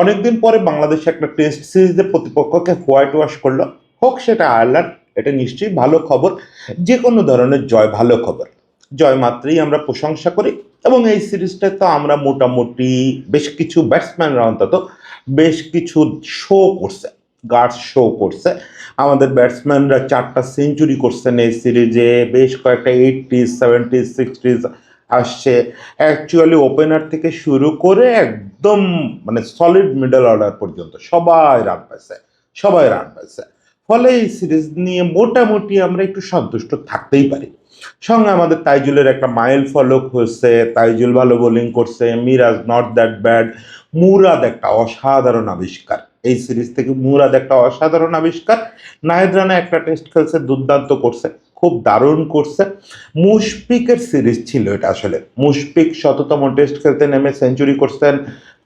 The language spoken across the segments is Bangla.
অনেকদিন পরে বাংলাদেশ একটা টেস্ট সিরিজে প্রতিপক্ষকে হোয়াইট ওয়াশ করলো, হোক সেটা আয়ারল্যান্ড। এটা নিশ্চয়ই ভালো খবর। যে কোনো ধরনের জয় ভালো খবর। জয় মাত্রই আমরা প্রশংসা করি। এবং এই সিরিজটা তো আমরা মোটামুটি বেশ কিছু ব্যাটসম্যানরা অন্তত বেশ কিছু শো করছে, গার্ড শো করছে। আমাদের ব্যাটসম্যানরা 4টা সেঞ্চুরি করছেন এই সিরিজে, বেশ কয়েকটা 80s 70s 60s আসছে। অ্যাকচুয়ালি ওপেনার থেকে শুরু করে একদম মানে সলিড মিডল অর্ডার পর্যন্ত সবাই রান পাইছে, সবাই রান পাইছে। ফলে এই সিরিজ নিয়ে মোটামুটি আমরা একটু সন্তুষ্ট থাকতেই পারি। সঙ্গে আমাদের তাইজুলের একটা মাইল ফলক হয়েছে, তাইজুল ভালো বোলিং করছে, Miraz not that bad, Murad একটা অসাধারণ আবিষ্কার। এই সিরিজ থেকে মুরাদ একটা অসাধারণ আবিষ্কার। নাহিদ রানা একটা টেস্ট খেলছে, দুর্দান্ত করছে, খুব দারুণ করছে। মুশফিকের সিরিজ ছিল এটা আসলে। মুশফিক শততম টেস্ট খেলতে নেমে সেঞ্চুরি করছেন,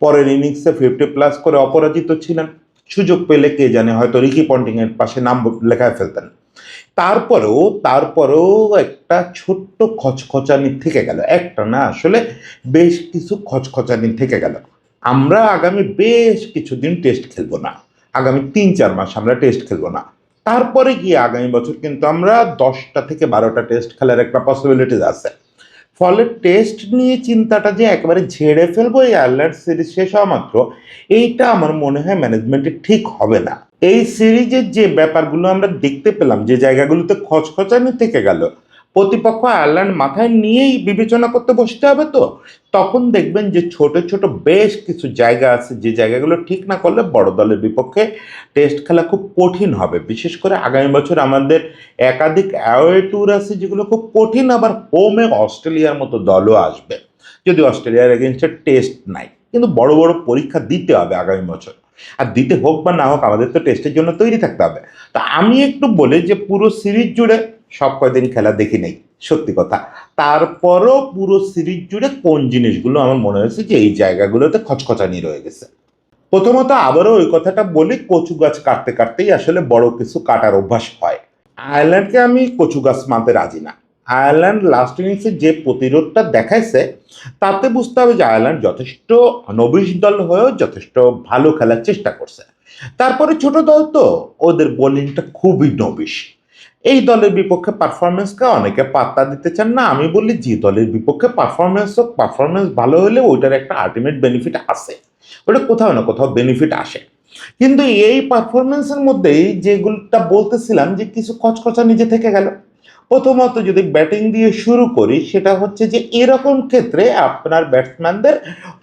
পরের ইনিংসে 50+ করে অপরাজিত ছিলেন। সুযোগ পেলে কে জানে হয়তো রিকি পন্টিং এর পাশে নাম লেখায় ফেলতেন। তারপরেও একটা ছোট্ট খচখচানি থেকে গেল, একটা না আসলে বেশ কিছু খচখচানি থেকে গেল। আমরা আগামী বেশ কিছুদিন টেস্ট খেলবো না, আগামী 3-4 মাস আমরা টেস্ট খেলবো না। তারপরে গিয়ে আগামী বছর কিন্তু আমরা 10টা থেকে 12টা টেস্ট খেলার একটা পসিবিলিটিস আছে। ফলে টেস্ট নিয়ে চিন্তাটা যে একেবারে ঝেড়ে ফেলবো এই আয়ারল্যান্ড সিরিজ শেষ হওয়া মাত্র, এইটা আমার মনে হয় ম্যানেজমেন্টের ঠিক হবে না। এই সিরিজের যে ব্যাপারগুলো আমরা দেখতে পেলাম, যে জায়গাগুলোতে খচখচানি থেকে গেল, প্রতিপক্ষ আয়ারল্যান্ড মাথায় নিয়েই বিবেচনা করতে বসতে হবে। তো তখন দেখবেন যে ছোট ছোট বেশ কিছু জায়গা আছে, যে জায়গাগুলো ঠিক না করলে বড় দলের বিপক্ষে টেস্ট খেলা খুব কঠিন হবে। বিশেষ করে আগামী বছর আমাদের একাধিক অ্যাওয়ে ট্যুর আছে যেগুলো খুব কঠিন, আবার হোমে অস্ট্রেলিয়ার মতো দলও আসবে। যদি অস্ট্রেলিয়ার এগেনস্টে টেস্ট নাই, কিন্তু বড় বড় পরীক্ষা দিতে হবে আগামী বছর। আর দিতে হোক বা না হোক, আমাদের তো টেস্টের জন্য তৈরি থাকতে হবে। তা আমি একটু বলি যে পুরো সিরিজ জুড়ে সব কয়দিন খেলা দেখি নেই, সত্যি কথা। তারপরও পুরো সিরিজ জুড়ে কোন জিনিসগুলো আমার মনে হয়েছে যে এই জায়গাগুলোতে খচখচানি রয়ে গেছে। প্রথমত আবারও ওই কথাটা বলি, কচু গাছ কাটতে কাটতেই আসলে বড় কিছু কাটার অভ্যাস হয়। আয়ারল্যান্ডকে আমি কচু গাছ মানতে রাজি না। আয়ারল্যান্ড লাস্ট ইনিংসে যে প্রতিরোধটা দেখাইছে, তাতে বুঝতে হবে যে আয়ারল্যান্ড যথেষ্ট নবিশ দল হয়েও যথেষ্ট ভালো খেলার চেষ্টা করছে। তারপরে ছোট দল তো, ওদের বোলিংটা খুবই নবিশ। এই দলের বিপক্ষে পারফরমেন্সকে অনেকে পাত্তা দিতে চান না। আমি বলি যে দলের বিপক্ষে পারফরমেন্স হোক, পারফরমেন্স ভালো হলে ওইটার একটা আলটিমেট বেনিফিট আছে, ওটা কোথাও না কোথাও বেনিফিট আসে। কিন্তু এই পারফরমেন্সের মধ্যেই যেগুলোটা বলতেছিলাম যে কিছু কচকচা নিজে থেকে গেল। প্রথমত যদি ব্যাটিং দিয়ে শুরু করি, সেটা হচ্ছে যে এরকম ক্ষেত্রে আপনার ব্যাটসম্যানদের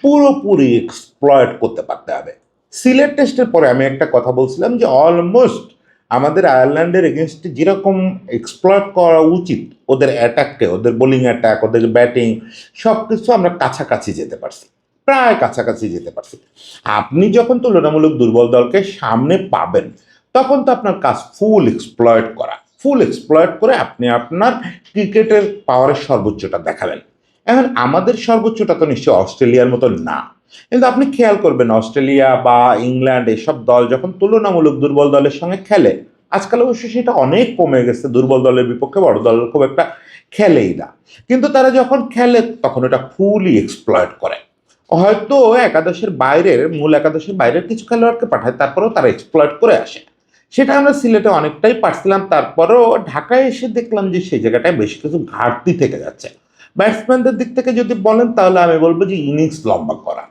পুরোপুরি এক্সপ্লয়েট করতে পারতে হবে। সিলেট টেস্টের পরে আমি একটা কথা বলছিলাম যে অলমোস্ট আমাদের আয়ারল্যান্ডের এগেনস্টে যেরকম এক্সপ্লয়েট করা উচিত ওদের অ্যাটাককে, ওদের বোলিং অ্যাটাক, ওদের ব্যাটিং, সব কিছু আমরা কাছাকাছি যেতে পারছি, প্রায় কাছাকাছি যেতে পারছি। আপনি যখন তুলনামূলক দুর্বল দলকে সামনে পাবেন, তখন তো আপনার কাজ ফুল এক্সপ্লয়েট করা, ফুল এক্সপ্লয়েট করে আপনি আপনার ক্রিকেটের পাওয়ারের সর্বোচ্চটা দেখাবেন। এখন আমাদের সর্বোচ্চটা তো নিশ্চয়ই অস্ট্রেলিয়ার মতো না। কিন্তু আপনি খেয়াল করবেন অস্ট্রেলিয়া বা ইংল্যান্ড এসব দল যখন তুলনামূলক দুর্বল দলের সঙ্গে খেলে, আজকাল অবশ্য সেটা অনেক কমে গেছে, দুর্বল দলের বিপক্ষে বড় দল খুব একটা খেলেই না। কিন্তু তারা যখন খেলে তখন এটা ফুলই এক্সপ্লয়েট করে। হয়তো একাদশের বাইরের, মূল একাদশের বাইরের কিছু খেলোয়াড়কে পাঠায়, তারপরেও তারা এক্সপ্লয়েট করে আসে। সেটা আমরা সিলেটে অনেকটাই পারছিলাম। তারপরেও ঢাকায় এসে দেখলাম যে সেই জায়গাটায় বেশ কিছু ঘাটতি থেকে যাচ্ছে। ব্যাটসম্যানদের দিক থেকে যদি বলেন, তাহলে আমি বলবো যে ইনিংস লম্বা করা।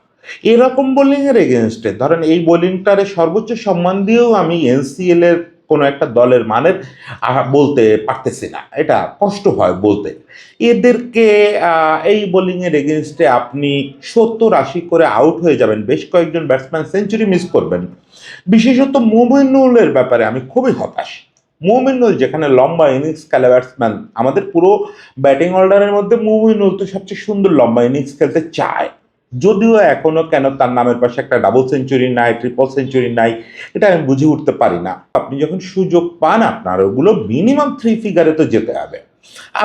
এরকম বোলিং এর এগেনস্টে ধরেন এই বোলিংটারে সর্বোচ্চ সম্মান দিয়েও আমি এনসিএল এর কোনো একটা দলের মানের বলতে পারতেছি না, এটা কষ্ট হয় বলতে। এদেরকে এই বোলিং এর এগেনস্টে আপনি 70-80 করে আউট হয়ে যাবেন, বেশ কয়েকজন ব্যাটসম্যান সেঞ্চুরি মিস করবেন। বিশেষত মুমিনুলের ব্যাপারে আমি খুবই হতাশ। মুমিনুল যেখানে লম্বা ইনিংস খেলে ব্যাটসম্যান, আমাদের পুরো ব্যাটিং অর্ডারের মধ্যে মুমিনুল তো সবচেয়ে সুন্দর লম্বা ইনিংস খেলতে চায়। যদিও এখনো কেন তার নামের পাশে একটা ডাবল সেঞ্চুরি নাই, ট্রিপল সেঞ্চুরি নাই, এটা আমি বুঝে উঠতে পারি না। আপনি যখন সুযোগ পান, আপনার ওগুলো মিনিমাম 3 ফিগারে তো যেতে হবে।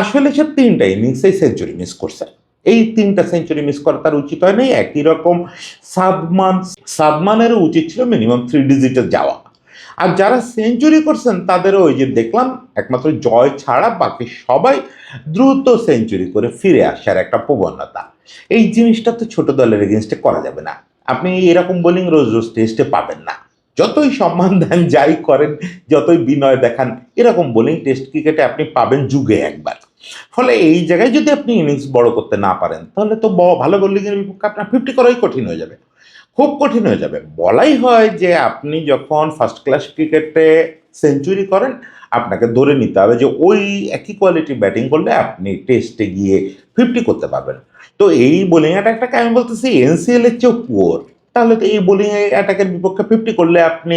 আসলে সে 3টা ইনিংসে সেঞ্চুরি মিস করছে। এই 3টা সেঞ্চুরি মিস করা তার উচিত হয় নাই। একই রকম সাদমানেরও উচিত ছিল মিনিমাম 3 ডিজিটে যাওয়া। আর যারা সেঞ্চুরি করছেন তাদেরও ওই যে দেখলাম, একমাত্র জয় ছাড়া বাকি সবাই দ্রুত সেঞ্চুরি করে ফিরে আসার একটা প্রবণতা। এই জিনিসটা তো ছোট দলের এগেনস্টে করা যাবে না। আপনি এরকম বোলিং রোজ রোজ টেস্টে পাবেন না। যতই সম্মান দেন, যাই করেন, যতই বিনয় দেখান, এরকম বোলিং টেস্ট ক্রিকেটে আপনি পাবেন যুগে একবার। ফলে এই জায়গায় যদি আপনি ইনিংস বড় করতে না পারেন, তাহলে তো ভালো বোলিংয়ের বিপক্ষে আপনার 50 করাই কঠিন হয়ে যাবে, খুব কঠিন হয়ে যাবে। বলাই হয় যে আপনি যখন ফার্স্ট ক্লাস ক্রিকেটে সেঞ্চুরি করেন, আপনাকে ধরে নিতে হবে যে ওই একই কোয়ালিটি ব্যাটিং করলে আপনি টেস্টে গিয়ে 50 করতে পারবেন। তো এই বোলিং অ্যাটাকটাকে আমি বলতেছি এনসিএল এর চেয়েও পুয়ার। তাহলে তো এই বোলিং অ্যাটাকের বিপক্ষে 50 করলে আপনি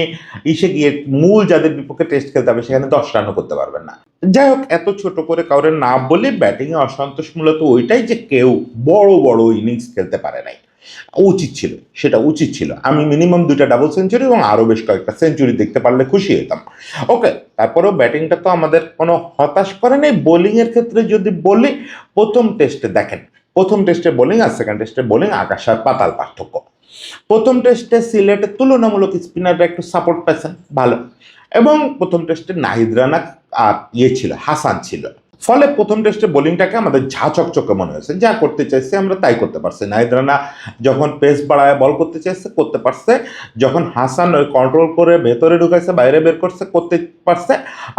ইসে গিয়ে মূল যাদের বিপক্ষে টেস্ট খেলতে হবে সেখানে 10 রানও করতে পারবেন না। যাই হোক, এত ছোট করে কাউরে না বলে ব্যাটিংয়ে অসন্তোষ মূলত ওইটাই যে কেউ বড় বড় ইনিংস খেলতে পারে নাই। উচিত ছিল, সেটা উচিত ছিল। আমি মিনিমাম 2টা ডাবল সেঞ্চুরি এবং আরও বেশ কয়েকটা সেঞ্চুরি দেখতে পারলে খুশি হতাম। ওকে, তারপরেও ব্যাটিংটা তো আমাদের কোনো হতাশ করে নেই। বোলিংয়ের ক্ষেত্রে যদি বলি, প্রথম টেস্টে দেখেন, প্রথম টেস্টে বোলিং আর সেকেন্ড টেস্টে বোলিং আকাশ আর পাতাল পার্থক্য। প্রথম টেস্টে সিলেটের তুলনামূলক স্পিনাররা একটু সাপোর্ট পেয়েছেন ভালো, এবং প্রথম টেস্টে নাহিদ রানা আর ছিল হাসান ছিল। ফলে প্রথম টেস্টে বোলিংটাকে আমাদের ঝা চকচকে মনে হয়েছে, যা করতে চাইছে আমরা তাই করতে পারছি। নাহিদ রানা যখন পেস বাড়ায় বল করতে চাইছে করতে পারছে, যখন হাসান ওই কন্ট্রোল করে ভেতরে ঢুকাইছে বাইরে বের করছে করতে পারছে,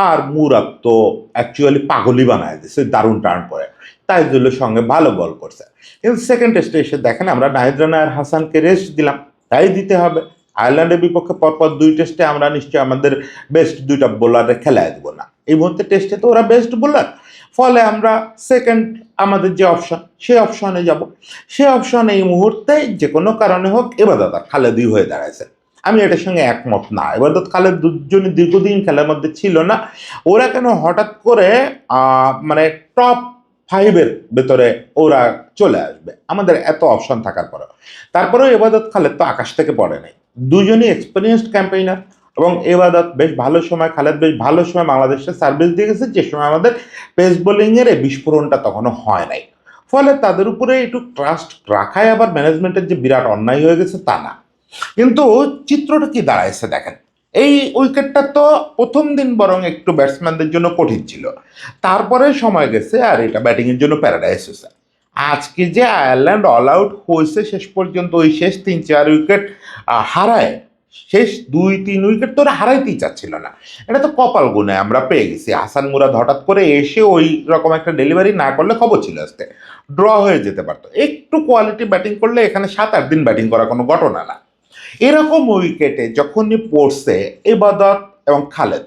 আর মুরাদ তো অ্যাকচুয়ালি পাগলই বানায় দিচ্ছে দারুণ টার্ন করে, তাইজুলের সঙ্গে ভালো বল করছে। কিন্তু সেকেন্ড টেস্টে এসে দেখেন আমরা নাহিদ রানা আর হাসানকে রেস্ট দিলাম, তাই দিতে হবে। আয়ারল্যান্ডের বিপক্ষে পরপর 2 টেস্টে আমরা নিশ্চয়ই আমাদের বেস্ট 2টা বোলারে খেলায় দেবো না। এই মুহূর্তে টেস্টে তো ওরা বেস্ট বোলার, ফলে আমরা সেকেন্ড আমাদের যে অপশন সেই অপশনে যাব। সে অপশন এই মুহূর্তে যে কোনো কারণে হোক এবাদত আর খালেদই হয়ে দাঁড়াইছে। আমি এটার সঙ্গে একমত না। এবাদত খালেদ দুজনই দীর্ঘদিন খেলার মধ্যে ছিল না, ওরা কেন হঠাৎ করে মানে টপ 5-এর ভেতরে ওরা চলে আসবে আমাদের এত অপশন থাকার পরেও? তারপরেও এবাদত খালেদ তো আকাশ থেকে পড়ে নাই, দুজনই এক্সপিরিয়েন্সড ক্যাম্পেইনার। এবং এবাদত বেশ ভালো সময়, খালেদ বেশ ভালো সময় বাংলাদেশে সার্ভিস দিয়ে গেছে, যে সময় আমাদের পেস বোলিংয়ের এই বিস্ফোরণটা তখনও হয় নাই। ফলে তাদের উপরে একটু ট্রাস্ট রাখায় আবার ম্যানেজমেন্টের যে বিরাট অন্যায় হয়ে গেছে তা না। কিন্তু চিত্রটা কি দাঁড়াইছে দেখেন, এই উইকেটটা তো প্রথম দিন বরং একটু ব্যাটসম্যানদের জন্য কঠিন ছিল, তারপরে সময় গেছে আর এটা ব্যাটিংয়ের জন্য প্যারাডাইস হয়েছে। আজকে যে আয়ারল্যান্ড অল আউট হয়েছে শেষ পর্যন্ত, ওই শেষ 3-4 উইকেট হারায়, শেষ 2-3 উইকেট তো ওরা হারাইতেই চাচ্ছিল না। এটা তো কপাল গুনে আমরা পেয়ে গেছি। হাসান মুরাদ হঠাৎ করে এসে ওই রকম একটা ডেলিভারি না করলে খবর ছিল আজকে ড্র হয়ে যেতে পারতো। একটু কোয়ালিটি ব্যাটিং করলে এখানে 7-8 দিন ব্যাটিং করা কোনো ঘটনা না। এরকম উইকেটে যখনই পড়ছে এবাদত এবং খালেদ,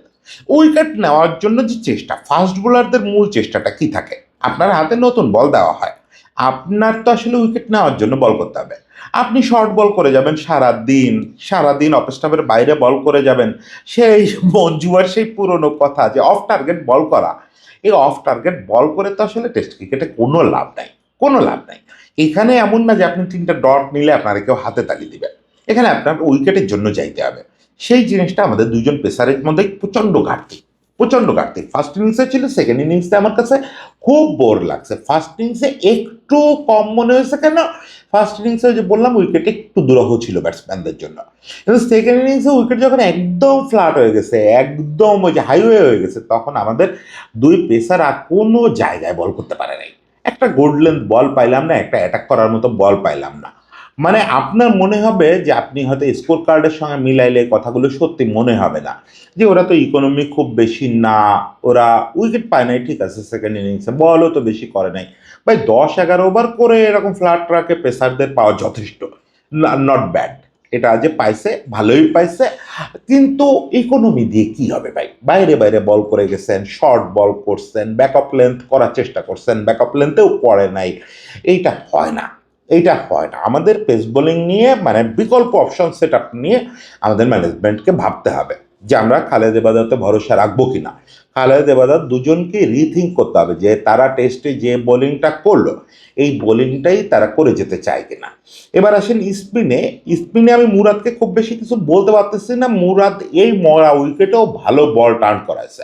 উইকেট নেওয়ার জন্য যে চেষ্টা, ফাস্ট বোলারদের মূল চেষ্টাটা কি থাকে? আপনার হাতে নতুন বল দেওয়া হয়, আপনার তো আসলে উইকেট নেওয়ার জন্য বল করতে হবে। আপনি শর্ট বল করে যাবেন সারাদিন, সারাদিন অফ স্টাম্পের বাইরে বল করে যাবেন, সেই মঞ্জুয়ার সেই পুরনো কথা যে অফ টার্গেট বল করা, এই অফ টার্গেট বল করে তো আসলে টেস্ট ক্রিকেটে কোনো লাভ নাই, কোনো লাভ নাই। এখানে এমন না যে আপনি 3টা ডট নিলে আপনারা কেউ হাতে তালি দিবে, এখানে আপনার উইকেটের জন্য যাইতে হবে। সেই জিনিসটা আমাদের দুজন পেসারের মধ্যে প্রচণ্ড ঘাটতি, প্রচণ্ড ঘাটতি। ফার্স্ট ইনিংসে ছিল, সেকেন্ড ইনিংসে আমার কাছে খুব বোর লাগছে। ফার্স্ট ইনিংসে একটু কম মনে হয়েছে, কেন ফার্স্ট ইনিংসে যে বললাম উইকেট একটু দুরূহ ছিল ব্যাটসম্যানদের জন্য, কিন্তু সেকেন্ড ইনিংসে উইকেট যখন একদম ফ্ল্যাট হয়ে গেছে, একদম ওই যে হাইওয়ে হয়ে গেছে, তখন আমাদের দুই পেসার আর কোনো জায়গায় বল করতে পারে নাই। একটা গুড লেন্থ বল পাইলাম না, একটা অ্যাটাক করার মতো বল পাইলাম না। মানে আপনার মনে হবে যে আপনি হয়তো স্কোর কার্ডের সঙ্গে মিলাইলে কথাগুলো সত্যি মনে হবে না যে ওরা তো ইকোনমি খুব বেশি না, ওরা উইকেট পায় নাই ঠিক আছে, সেকেন্ড ইনিংসে বলও তো বেশি করে নাই। ভাই 10-11 ওভার করে এরকম ফ্ল্যাট ট্রাকে পেসারদের পাওয়া যথেষ্ট, নট ব্যাড। এটা যে পাইছে ভালোই পাইছে, কিন্তু ইকোনমি দিয়ে কি হবে ভাই? বাইরে বাইরে বল করে গেছেন, শর্ট বল করছেন, ব্যাকআপ লেন্থ করার চেষ্টা করছেন, ব্যাকআপ লেন্থেও পড়ে নাই। এইটা হয় না, এইটা হয় না। আমাদের পেস বোলিং নিয়ে মানে বিকল্প অপশন সেট আপ নিয়ে আমাদের ম্যানেজমেন্টকে ভাবতে হবে যে আমরা খালেদ এবাদতে ভরসা রাখবো কিনা। খালেদ এবাদত দুজনকে রিথিঙ্ক করতে হবে যে তারা টেস্টে যে বোলিংটা করলো এই বোলিংটাই তারা করে যেতে চায় কিনা। এবার আসেন স্পিনে। স্পিনে আমি মুরাদকে খুব বেশি কিছু বলতে পারতেছি না। মুরাদ এই মরা উইকেটেও ভালো বল টার্ন করাইছে,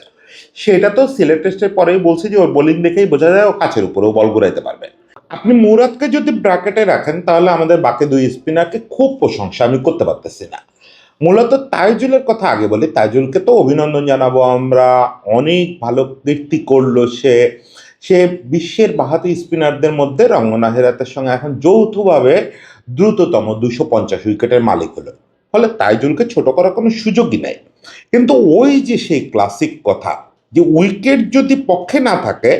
সেটা তো সিলেট টেস্টের পরেই বলছি যে ওর বোলিং দেখেই বোঝা যায় ও কাছের উপরেও বল ঘুরাইতে পারবে। আপনি মুরাদকে যদি ব্র্যাকেটে রাখেন তাহলে আমাদের বাকি 2 স্পিনারকে খুব প্রশংসা আমি করতে পারতেছি না। মূলত তাইজুলের কথা আগে বলি, তাইজুলকে তো অভিনন্দন জানাবো আমরা, অনেক ভালো কীর্তি করলো সে। সে বিশ্বের বাহাতি স্পিনারদের মধ্যে রঙ্গনা হেরাতের সঙ্গে এখন যৌথভাবে দ্রুততম 250 উইকেটের মালিক হলো। ফলে তাইজুলকে ছোট করার কোনো সুযোগই নেই। কিন্তু ওই যে সেই ক্লাসিক কথা যে উইকেট যদি পক্ষে না থাকে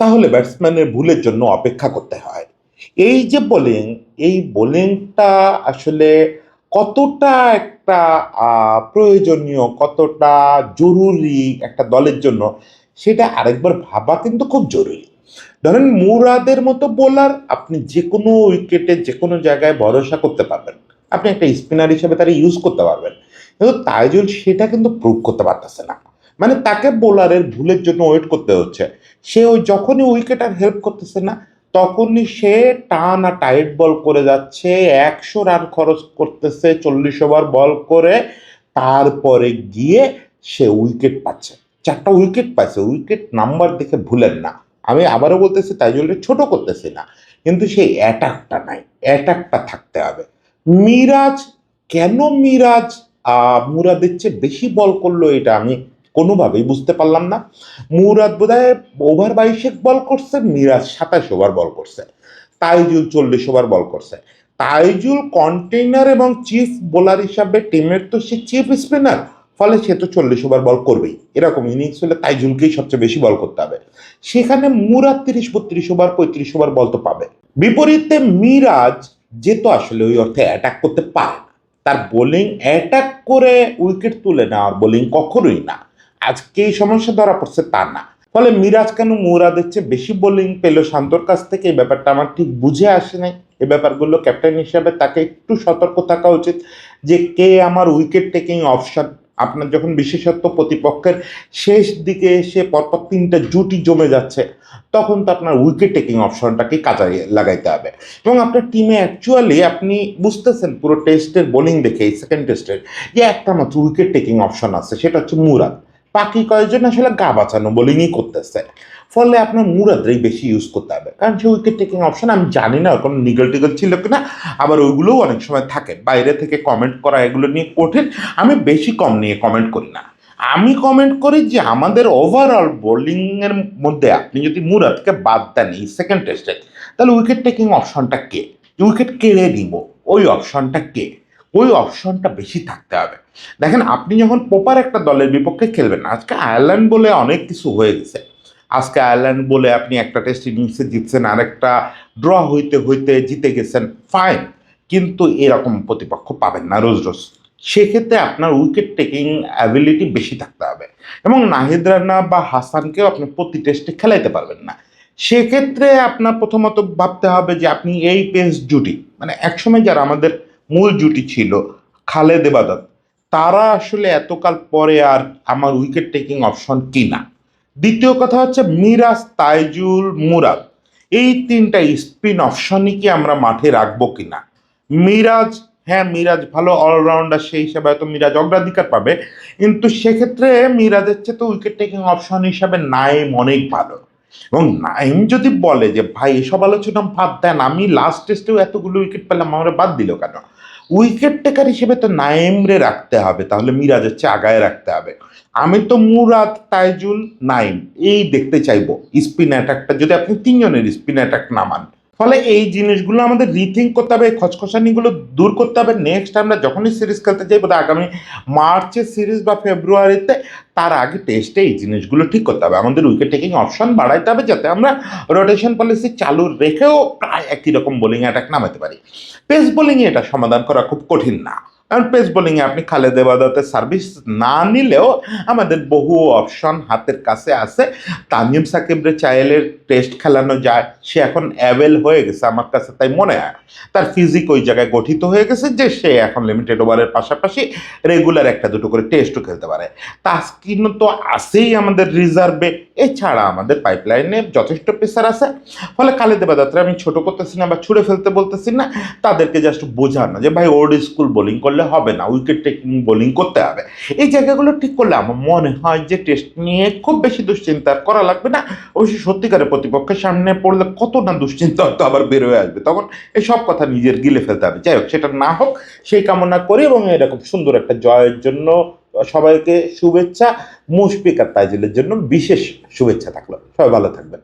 তাহলে ব্যাটসম্যানের ভুলের জন্য অপেক্ষা করতে হয়। এই যে বোলিং, এই বোলিংটা আসলে কতটা একটা প্রয়োজনীয়, কতটা জরুরি একটা দলের জন্য, সেটা আরেকবার ভাবা কিন্তু খুব জরুরি। ধরেন মুরাদের মতো বোলার আপনি যে কোনো উইকেটে যে কোনো জায়গায় ভরসা করতে পারবেন, আপনি একটা স্পিনার হিসেবে তারা ইউজ করতে পারবেন। কিন্তু তাইজুল সেটা কিন্তু প্রুভ করতে পারতেছে না। মানে তাকে বোলারের ভুলের জন্য ওয়েট করতে হচ্ছে। সে ওই যখনই উইকেট আর হেল্প করতেছে না, তখনই সে টানা টাইট বল করে যাচ্ছে, 100 রান খরচ করতেছে 40 ওভার বল করে, তারপরে গিয়ে সে উইকেট পাচ্ছে। 4টা উইকেট পাচ্ছে। উইকেট নাম্বার দেখে ভুলেন না, আমি আবারও বলতেছি তাইজুলকে ছোট করতেছি না, কিন্তু সেই অ্যাটাকটা নাই, অ্যাটাকটা থাকতে হবে। মিরাজ, কেন মিরাজ মুরাদের চেয়ে বেশি বল করলো এটা আমি কোনোভাবেই বুঝতে পারলাম না। মুরাদ বোধহয় ওভার 22 বল করছে, মিরাজ 27 ওভার বল করছে, তাইজুল 40 ওভার বল করছে। তাইজুল কন্টেইনার এবং চিফ বোলার হিসাবে টিমের তো সে চিফ স্পিনার, ফলে সে তো 40 ওভার বল করবেই। এরকম ইনিংস হলে তাইজুলকেই সবচেয়ে বেশি বল করতে হবে। সেখানে মুরাদ 30-32 ওভার 35 ওভার বল তো পাবে। বিপরীতে মিরাজ যেহেতু আসলে ওই অর্থে অ্যাটাক করতে পারে না, তার বোলিং অ্যাটাক করে উইকেট তুলে নেওয়ার বোলিং কখনোই না। আজকে এই সমস্যা ধরা পড়ছে তা না। ফলে মিরাজ কেন মুরাদের চেয়ে বেশি বোলিং পেল শান্তর কাছ থেকে, এই ব্যাপারটা আমার ঠিক বুঝে আসে নাই। এই ব্যাপারগুলো ক্যাপ্টেন হিসাবে তাকে একটু সতর্ক থাকা উচিত যে কে আমার উইকেট টেকিং অপশন। আপনার যখন বিশেষত প্রতিপক্ষের শেষ দিকে এসে পরপর 3টা জুটি জমে যাচ্ছে, তখন তো আপনার উইকেট টেকিং অপশনটাকে কাজে লাগাইতে হবে। এবং আপনার টিমে অ্যাকচুয়ালি আপনি বুঝতেছেন পুরো টেস্টের বোলিং দেখে, এই সেকেন্ড টেস্টের, যে একটা মাত্র উইকেট টেকিং অপশন আছে, সেটা হচ্ছে মুরাদ। বাকি কয়েকজন আসলে গা বাঁচানো বোলিংই করতেছে। ফলে আপনার মুরাদরাই বেশি ইউজ করতে হবে, কারণ সে উইকেট টেকিং অপশন আমি জানি না কোনো নিগল টিগল ছিল কিনা, আবার ওইগুলোও অনেক সময় থাকে। বাইরে থেকে কমেন্ট করা এগুলো নিয়ে কঠিন, আমি বেশি কম নিয়ে কমেন্ট করি না। আমি কমেন্ট করি যে আমাদের ওভারঅল বোলিংয়ের মধ্যে আপনি যদি মুরাদকে বাদ দেন এই সেকেন্ড টেস্টে, তাহলে উইকেট টেকিং অপশনটা কে, উইকেট কেড়ে নিব, ওই অপশনটা কে, ওই অপশনটা বেশি থাকতে হবে। দেখেন আপনি যখন প্রপার একটা দলের বিপক্ষে খেলবেন, আজকে আয়ারল্যান্ড বলে অনেক কিছু হয়ে গেছে। আজকে আয়ারল্যান্ড বলে আপনি একটা টেস্ট ইনিংসে জিতছেন, আরেকটা ড্র হইতে হইতে জিতে গেছেন, ফাইন। কিন্তু এরকম প্রতিপক্ষ পাবেন না রোজ রোজ। সেক্ষেত্রে আপনার উইকেট টেকিং অ্যাবিলিটি বেশি থাকতে হবে। এবং নাহিদ রানা বা হাসানকেও আপনি প্রতি টেস্টে খেলাইতে পারবেন না। সেক্ষেত্রে আপনার প্রথমত ভাবতে হবে যে আপনি এই পেস জুটি, মানে একসময় যারা আমাদের মূল জুটি ছিল, খালেদ এবাদত, তারা আসলে এতকাল পরে আর আমার উইকেট টেকিং অপশন কিনা। দ্বিতীয় কথা হচ্ছে মিরাজ, তাইজুল, মুরাদ, এই 3টা স্পিন অপশনই কি আমরা মাঠে রাখবো কিনা। মিরাজ, হ্যাঁ মিরাজ ভালো অলরাউন্ডার, সেই হিসাবে হয়তো মিরাজ অগ্রাধিকার পাবে, কিন্তু সেক্ষেত্রে মিরাজের চেয়ে তো উইকেট টেকিং অপশন হিসাবে নাইম অনেক ভালো। এবং নাইম যদি বলে যে ভাই এসব আলোচনা বাদ দেন, আমি লাস্ট টেস্টেও এতগুলো উইকেট পেলাম, আমরা বাদ দিল কেন, উইকেট টেকার হিসেবে তো নাইমরে রাখতে হবে, তাহলে মিরাজের চেয়ে আগায় রাখতে হবে। আমি তো মুরাদ, তাইজুল, নাইম এই দেখতে চাইবো স্পিন অ্যাটাকটা, যদি আপনি 3জনের স্পিন অ্যাটাক নামান। ফলে এই জিনিসগুলো আমাদের রিথিঙ্ক করতে হবে, এই খচখচানিগুলো দূর করতে হবে। নেক্সট আমরা যখনই সিরিজ খেলতে যাই, বোধহয় আগামী মার্চের সিরিজ বা ফেব্রুয়ারিতে, তার আগে টেস্টে এই জিনিসগুলো ঠিক করতে হবে। আমাদের উইকেট টেকিং অপশন বাড়াইতে হবে, যাতে আমরা রোটেশন পলিসি চালু রেখেও প্রায় একই রকম বোলিং অ্যাটাক নামাতে পারি। পেস বোলিংয়ে এটা সমাধান করা খুব কঠিন না, কারণ পেস বোলিংয়ে আপনি খালেদ এবাদতের সার্ভিস না নিলেও আমাদের বহু অপশন হাতের কাছে আছে। তানজিম সাকিবরে চাইলে টেস্ট খেলানো যায়, সে এখন অ্যাভেল হয়ে গেছে আমার কাছে তাই মনে হয়। তার ফিজিক ওই জায়গায় গঠিত হয়ে গেছে যে সে এখন লিমিটেড ওভারের পাশাপাশি রেগুলার 1-2 করে টেস্টও খেলতে পারে। তাসকিনও তো আছেই আমাদের রিজার্ভে, এছাড়া আমাদের পাইপলাইনে যথেষ্ট পেসার আছে। ফলে খালেদ এবাদতরে আমি ছোট করতেছি না বা ছুঁড়ে ফেলতে বলতেছি না, তাদেরকে জাস্ট বোঝানো যে ভাই ওল্ড স্কুল বোলিং করলে হবে না, উইকেট টেকিং বোলিং করতে হবে। এই জায়গাগুলো ঠিক করলে আমার মনে হয় যে টেস্ট নিয়ে খুব বেশি দুশ্চিন্তা করা লাগবে না। অবশ্যই সত্যিকারের প্রতিপক্ষের সামনে পড়লে কত না দুশ্চিন্তা হয়তো আবার বের হয়ে আসবে, তখন এই সব কথা নিজের গিলে ফেলতে হবে। যাই হোক, সেটা না হোক সেই কামনা করি, এবং এরকম সুন্দর একটা জয়ের জন্য সবাইকে শুভেচ্ছা। মুশফিক আর তাইজুলের জন্য বিশেষ শুভেচ্ছা থাকলো। সবাই ভালো থাকবেন।